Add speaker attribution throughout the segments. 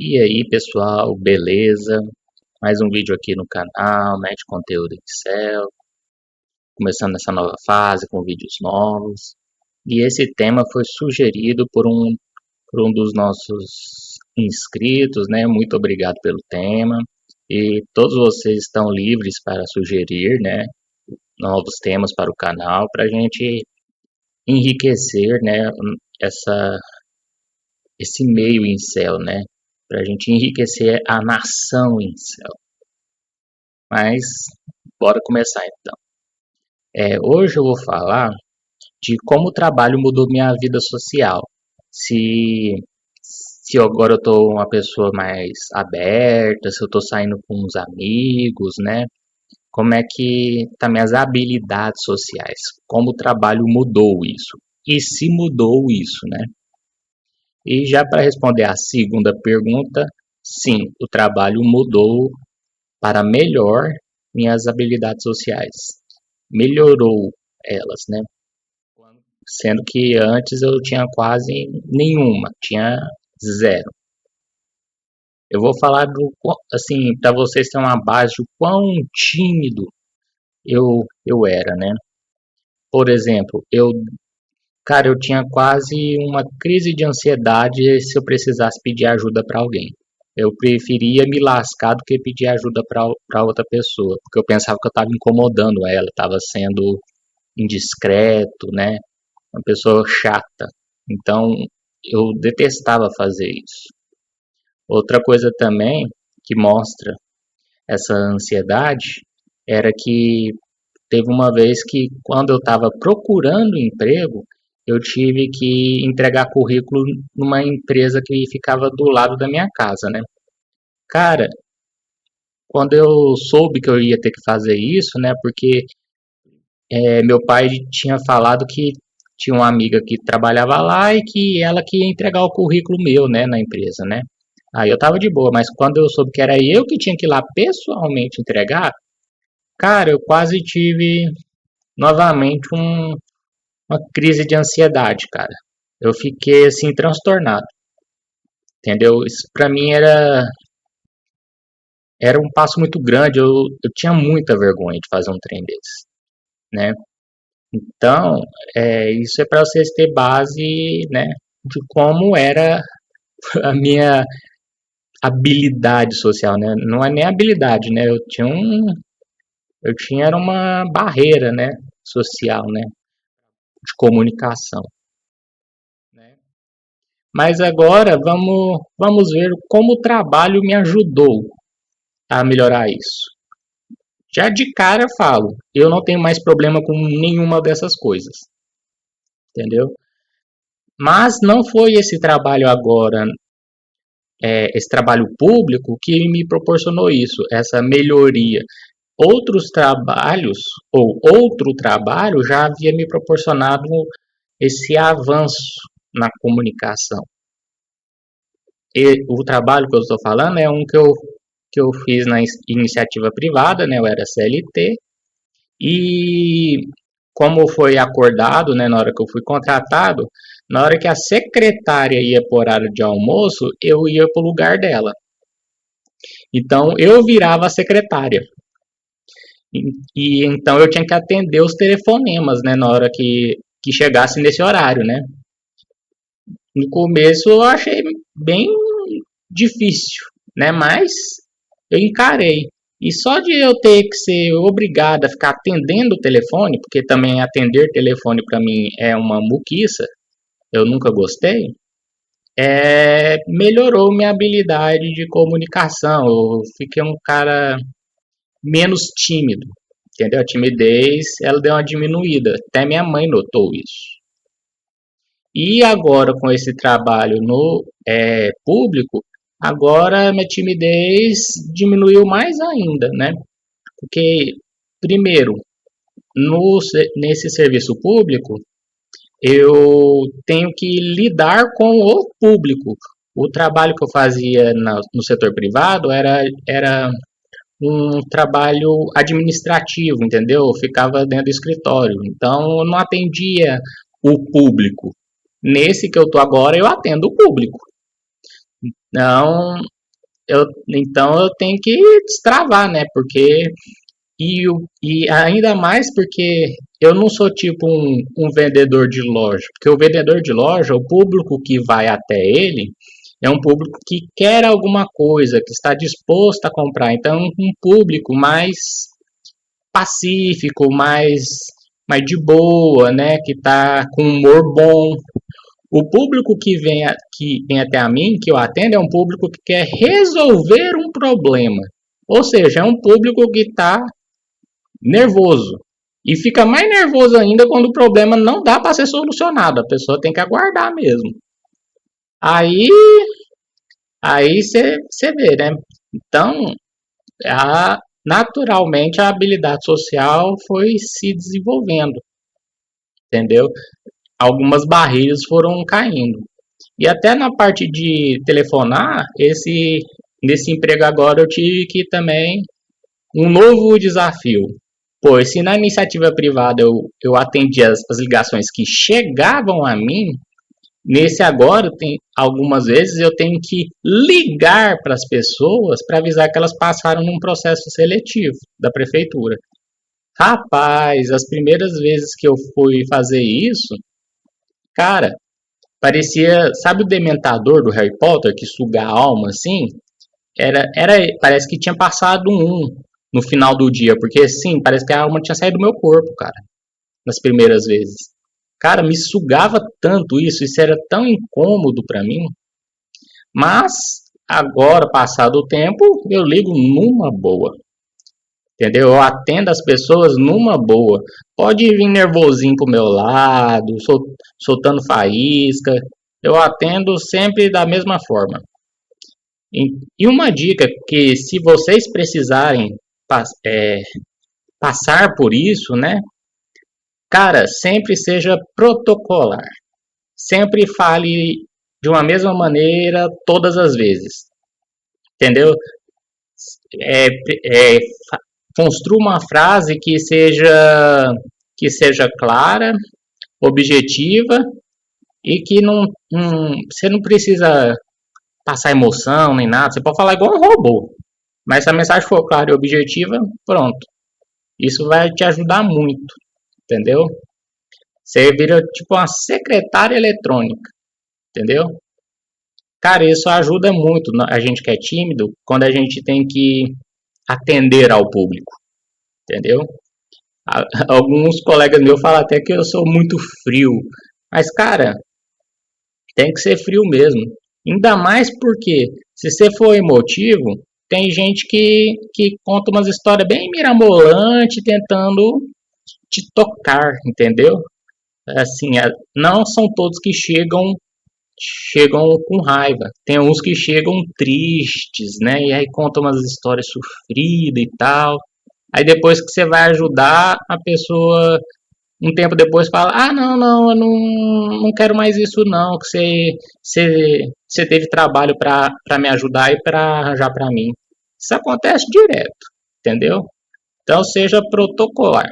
Speaker 1: E aí, pessoal, beleza? Mais um vídeo aqui no canal, né, de conteúdo Excel, começando essa nova fase com vídeos novos. E esse tema foi sugerido por um dos nossos inscritos, né? Muito obrigado pelo tema. E todos vocês estão livres para sugerir, né, novos temas para o canal, para a gente enriquecer, né, essa, esse meio Incel, né? Para a gente enriquecer a nação Incel. Mas, bora começar então. Hoje eu vou falar de como o trabalho mudou minha vida social. Se, se agora eu estou uma pessoa mais aberta, se eu estou saindo com uns amigos, né? Como é que tá minhas habilidades sociais? Como o trabalho mudou isso? E se mudou isso, né? E já para responder a segunda pergunta, sim, o trabalho mudou para melhor minhas habilidades sociais. Melhorou elas, né? Sendo que antes eu tinha quase nenhuma, tinha zero. Eu vou falar assim, para vocês terem uma base do quão tímido eu era, né? Por exemplo, eu tinha quase uma crise de ansiedade se eu precisasse pedir ajuda para alguém. Eu preferia me lascar do que pedir ajuda para outra pessoa, porque eu pensava que eu estava incomodando ela, estava sendo indiscreto, né? Uma pessoa chata. Então, eu detestava fazer isso. Outra coisa também que mostra essa ansiedade era que teve uma vez que, quando eu estava procurando emprego, eu tive que entregar currículo numa empresa que ficava do lado da minha casa, né? Cara, quando eu soube que eu ia ter que fazer isso, né? Porque meu pai tinha falado que tinha uma amiga que trabalhava lá e que ela que ia entregar o currículo meu, né, na empresa, né? Aí eu tava de boa, mas quando eu soube que era eu que tinha que ir lá pessoalmente entregar, cara, eu quase tive novamente uma crise de ansiedade, cara. Eu fiquei assim transtornado, entendeu? Isso pra mim era um passo muito grande, eu tinha muita vergonha de fazer um trem desse, né? Então, isso é para vocês ter base, né, de como era a minha habilidade social, né? Não é nem habilidade, né? Eu tinha era uma barreira, né, social, né, de comunicação, né? Mas agora vamos ver como o trabalho me ajudou a melhorar isso. Já de cara eu falo, eu não tenho mais problema com nenhuma dessas coisas, entendeu? Mas não foi esse trabalho agora, esse trabalho público que me proporcionou isso, essa melhoria. Outros trabalhos ou outro trabalho já havia me proporcionado esse avanço na comunicação. E o trabalho que eu estou falando é um que eu fiz na iniciativa privada, né? Eu era CLT e como foi acordado, né, na hora que eu fui contratado, na hora que a secretária ia por horário de almoço, eu ia para o lugar dela. Então eu virava a secretária. E então eu tinha que atender os telefonemas, né, na hora que chegasse nesse horário, né? No começo eu achei bem difícil, né? Mas eu encarei. E só de eu ter que ser obrigado a ficar atendendo o telefone, porque também atender telefone para mim é uma muquiça, eu nunca gostei, melhorou minha habilidade de comunicação. Eu fiquei um cara menos tímido, entendeu? A timidez, ela deu uma diminuída. Até minha mãe notou isso. E agora, com esse trabalho no público, agora minha timidez diminuiu mais ainda, né? Porque, primeiro, nesse serviço público, eu tenho que lidar com o público. O trabalho que eu fazia no setor privado era um trabalho administrativo, entendeu? Eu ficava dentro do escritório, então eu não atendia o público. Nesse que eu tô agora, eu atendo o público. Não, então eu tenho que destravar, né? Porque e ainda mais porque eu não sou tipo um vendedor de loja, porque o vendedor de loja, o público que vai até ele é um público que quer alguma coisa, que está disposto a comprar. Então, um público mais pacífico, mais de boa, né? Que está com humor bom. O público que vem até a mim, que eu atendo, é um público que quer resolver um problema. Ou seja, é um público que está nervoso. E fica mais nervoso ainda quando o problema não dá para ser solucionado. A pessoa tem que aguardar mesmo. Aí aí você vê, né? Então, naturalmente a habilidade social foi se desenvolvendo, entendeu? Algumas barreiras foram caindo. E até na parte de telefonar, nesse emprego agora eu tive que também um novo desafio. Pois se na iniciativa privada eu atendia as ligações que chegavam a mim, nesse agora tem algumas vezes eu tenho que ligar para as pessoas para avisar que elas passaram num processo seletivo da prefeitura. Rapaz, as primeiras vezes que eu fui fazer isso, cara, parecia, sabe o dementador do Harry Potter que suga a alma assim? Parece que tinha passado no final do dia, porque sim, parece que a alma tinha saído do meu corpo, cara, nas primeiras vezes. Cara, me sugava tanto isso era tão incômodo pra mim, mas agora, passado o tempo, eu ligo numa boa, entendeu? Eu atendo as pessoas numa boa. Pode vir nervosinho pro meu lado, soltando faísca, eu atendo sempre da mesma forma. E uma dica que se vocês precisarem passar por isso, né? Cara, sempre seja protocolar. Sempre fale de uma mesma maneira todas as vezes, entendeu? É, é, construa uma frase que seja clara, objetiva e que você não precisa passar emoção nem nada. Você pode falar igual um robô, mas se a mensagem for clara e objetiva, pronto. Isso vai te ajudar muito, entendeu? Você vira tipo uma secretária eletrônica, entendeu? Cara, isso ajuda muito a gente que é tímido quando a gente tem que atender ao público, entendeu? Alguns colegas meus falam até que eu sou muito frio, mas cara, tem que ser frio mesmo. Ainda mais porque se você for emotivo, tem gente que conta umas histórias bem mirabolantes tentando te tocar, entendeu? Assim, não são todos que chegam com raiva. Tem uns que chegam tristes, né? E aí contam umas histórias sofridas e tal. Aí depois que você vai ajudar, a pessoa um tempo depois fala: "Ah, não, não, eu não quero mais isso não, que você teve trabalho para me ajudar e para arranjar para mim". Isso acontece direto, entendeu? Então seja protocolar,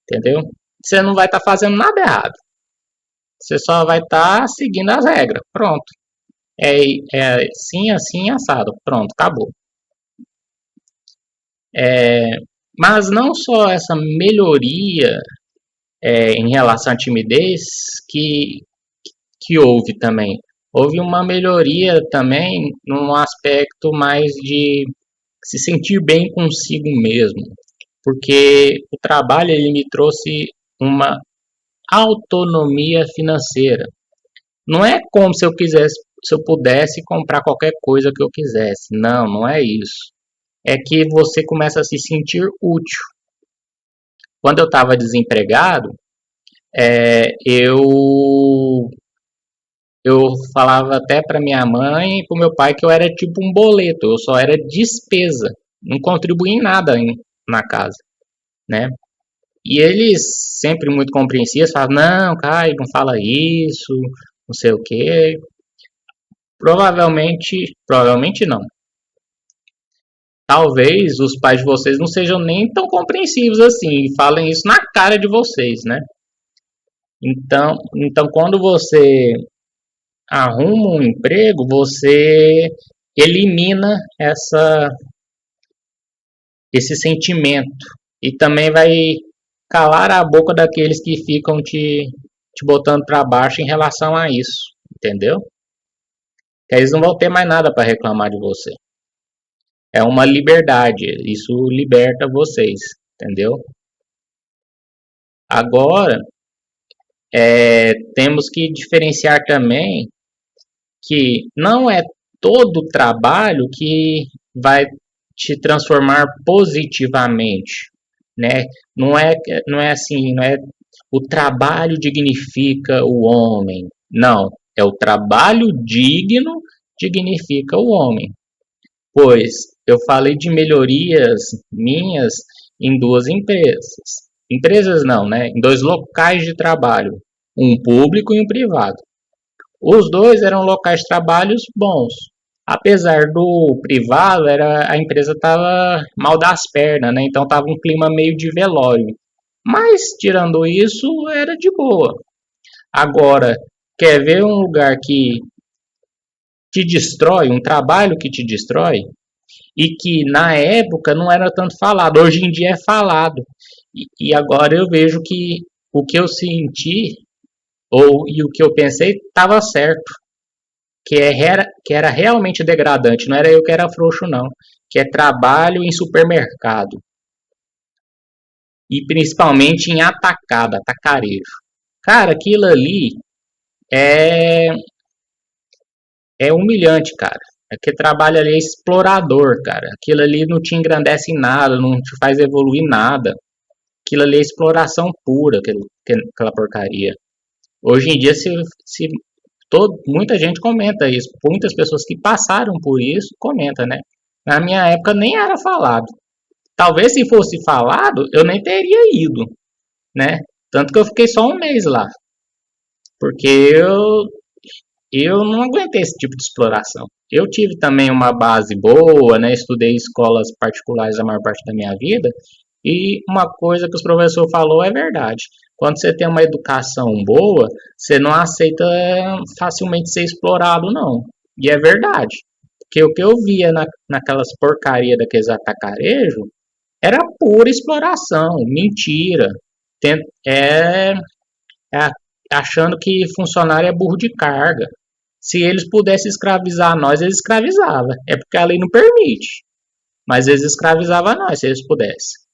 Speaker 1: entendeu? Você não vai estar fazendo nada errado. Você só vai estar seguindo as regras. Pronto. É sim, assim, assado. Pronto, acabou. É, mas não só essa melhoria em relação à timidez que, que houve também. Houve uma melhoria também num aspecto mais de se sentir bem consigo mesmo. Porque o trabalho ele me trouxe uma autonomia financeira. Não é como se eu quisesse, se eu pudesse comprar qualquer coisa que eu quisesse. Não, não é isso. É que você começa a se sentir útil. Quando eu estava desempregado, eu falava até para minha mãe e para o meu pai que eu era tipo um boleto, eu só era despesa, não contribuía em nada na casa, né? E eles sempre muito compreensivos, falavam, não, Caio, não fala isso, não sei o quê. Provavelmente não. Talvez os pais de vocês não sejam nem tão compreensivos assim e falem isso na cara de vocês, né? Então quando você arruma um emprego, você elimina esse sentimento e também vai calar a boca daqueles que ficam te botando para baixo em relação a isso, entendeu? Que eles não vão ter mais nada para reclamar de você. É uma liberdade, isso liberta vocês, entendeu? Agora, temos que diferenciar também que não é todo trabalho que vai te transformar positivamente, né? Não é assim, não é o trabalho dignifica o homem. Não, é o trabalho digno dignifica o homem. Pois eu falei de melhorias minhas em duas empresas. Empresas não, né? Em dois locais de trabalho, um público e um privado. Os dois eram locais de trabalhos bons. Apesar do privado, a empresa estava mal das pernas, né? Então estava um clima meio de velório. Mas tirando isso, era de boa. Agora, quer ver um lugar que te destrói, um trabalho que te destrói, e que na época não era tanto falado, hoje em dia é falado. E agora eu vejo que o que eu senti e o que eu pensei estava certo, que era realmente degradante, não era eu que era frouxo não, que é trabalho em supermercado e principalmente em atacarejo. Cara, aquilo ali é é humilhante, cara. Aquele trabalho ali é explorador, cara. Aquilo ali não te engrandece em nada, não te faz evoluir nada. Aquilo ali é exploração pura, aquela porcaria. Hoje em dia, muita gente comenta isso. Muitas pessoas que passaram por isso comentam, né? Na minha época nem era falado. Talvez se fosse falado, eu nem teria ido, né? Tanto que eu fiquei só um mês lá. Porque eu não aguentei esse tipo de exploração. Eu tive também uma base boa, né? Estudei escolas particulares a maior parte da minha vida. E uma coisa que os professores falou é verdade. Quando você tem uma educação boa, você não aceita facilmente ser explorado, não. E é verdade. Porque o que eu via naquelas porcarias daqueles atacarejos era pura exploração, mentira. É, é achando que funcionário é burro de carga. Se eles pudessem escravizar nós, eles escravizavam. É porque a lei não permite. Mas eles escravizavam nós, se eles pudessem.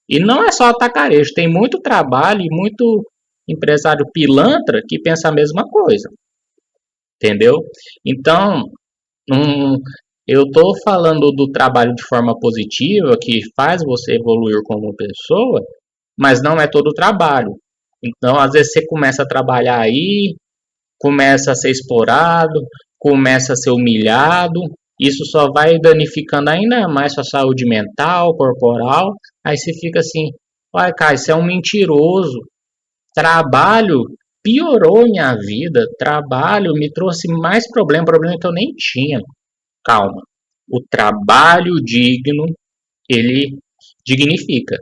Speaker 1: E não é só atacarejo, tem muito trabalho e muito empresário pilantra que pensa a mesma coisa. Entendeu? Então, um, eu estou falando do trabalho de forma positiva, que faz você evoluir como pessoa, mas não é todo o trabalho. Então, às vezes você começa a trabalhar aí, começa a ser explorado, começa a ser humilhado, isso só vai danificando ainda mais sua saúde mental, corporal. Aí você fica assim: olha, cara, isso é um mentiroso. Trabalho piorou minha vida, trabalho me trouxe mais problema que eu nem tinha. Calma. O trabalho digno, ele dignifica.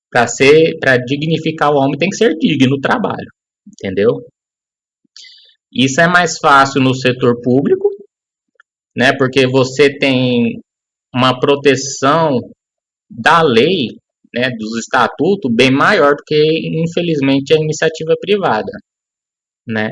Speaker 1: Para dignificar o homem tem que ser digno o trabalho, entendeu? Isso é mais fácil no setor público, né? Porque você tem uma proteção da lei, né, dos estatutos bem maior do que infelizmente a iniciativa privada, né?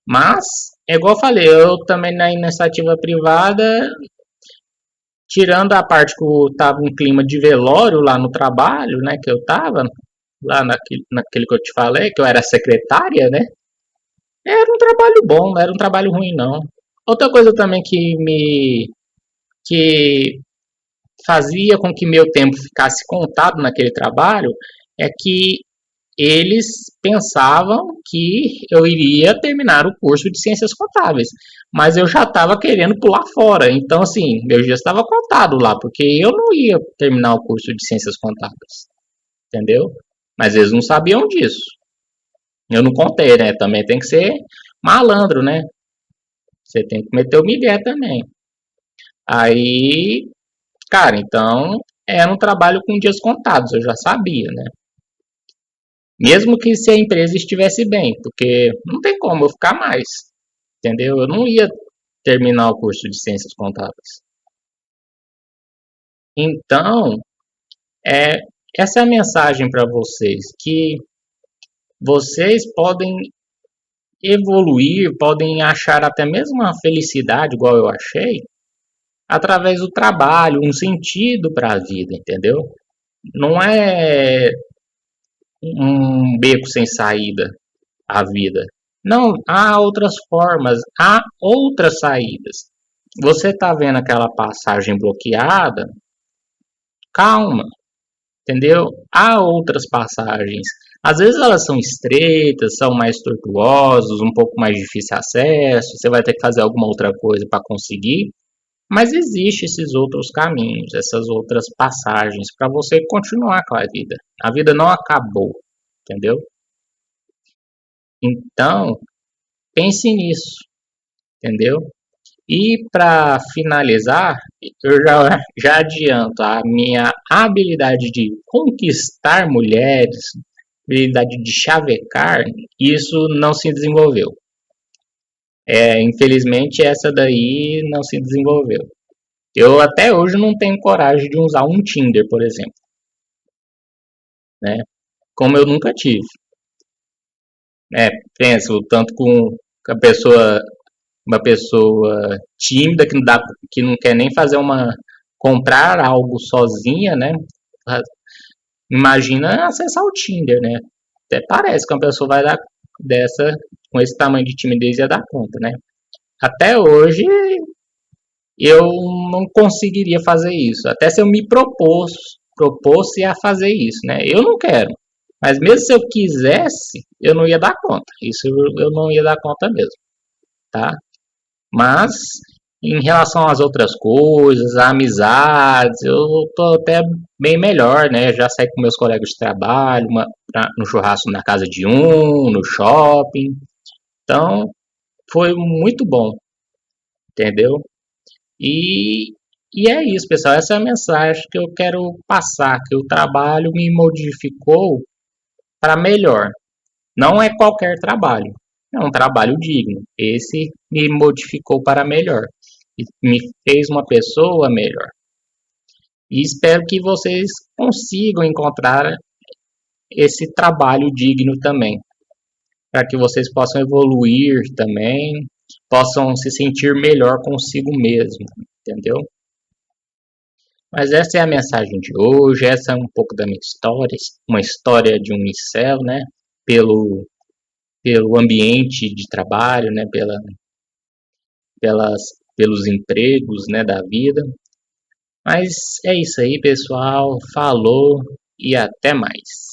Speaker 1: Mas é igual eu falei, eu também na iniciativa privada, tirando a parte que eu tava em clima de velório lá no trabalho, né, que eu tava lá naquele que eu te falei, que eu era secretária, né? Era um trabalho bom, não era um trabalho ruim não. Outra coisa também que fazia com que meu tempo ficasse contado naquele trabalho é que eles pensavam que eu iria terminar o curso de ciências contábeis, mas eu já estava querendo pular fora. Então, assim, meu dia estava contado lá, porque eu não ia terminar o curso de ciências contábeis, entendeu? Mas eles não sabiam disso. Eu não contei, né? Também tem que ser malandro, né? Você tem que meter o migué também. Aí, cara, então era um trabalho com dias contados, eu já sabia, né? Mesmo que se a empresa estivesse bem, porque não tem como eu ficar mais. entendeu? Eu não ia terminar o curso de ciências contábeis. Então, é, essa é a mensagem para vocês, que vocês podem evoluir, podem achar até mesmo uma felicidade, igual eu achei, através do trabalho, um sentido para a vida, entendeu? Não é um beco sem saída a vida. Não, há outras formas, há outras saídas. Você está vendo aquela passagem bloqueada? Calma, entendeu? Há outras passagens. Às vezes elas são estreitas, são mais tortuosas, um pouco mais difícil acesso, você vai ter que fazer alguma outra coisa para conseguir, mas existem esses outros caminhos, essas outras passagens para você continuar com a vida. A vida não acabou, entendeu? Então, pense nisso, entendeu? E para finalizar, eu já adianto a minha habilidade de conquistar mulheres, habilidade de chavecar, isso não se desenvolveu. Infelizmente, essa daí não se desenvolveu. Eu até hoje não tenho coragem de usar um Tinder, por exemplo, né? Como eu nunca tive. Penso tanto com a pessoa, uma pessoa tímida que que não quer nem fazer comprar algo sozinha, né? Imagina acessar o Tinder, né? Até parece que uma pessoa vai dar dessa com esse tamanho de timidez ia dar conta, né? Até hoje eu não conseguiria fazer isso. Até se eu me propôs a fazer isso, né? Eu não quero. Mas mesmo se eu quisesse, eu não ia dar conta. Isso eu não ia dar conta mesmo, tá? Mas em relação às outras coisas, amizades, eu tô até bem melhor, né? Já saí com meus colegas de trabalho, no churrasco na casa de um, no shopping. Então, foi muito bom, entendeu? E, e é isso, pessoal. Essa é a mensagem que eu quero passar, que o trabalho me modificou para melhor. Não é qualquer trabalho, é um trabalho digno. Esse me modificou para melhor e me fez uma pessoa melhor. E espero que vocês consigam encontrar esse trabalho digno também, para que vocês possam evoluir também, possam se sentir melhor consigo mesmo, entendeu? Mas essa é a mensagem de hoje, essa é um pouco da minha história, uma história de um incel, né? Pelo, pelo ambiente de trabalho, né? Pelos empregos, né? Da vida. Mas é isso aí, pessoal. Falou e até mais.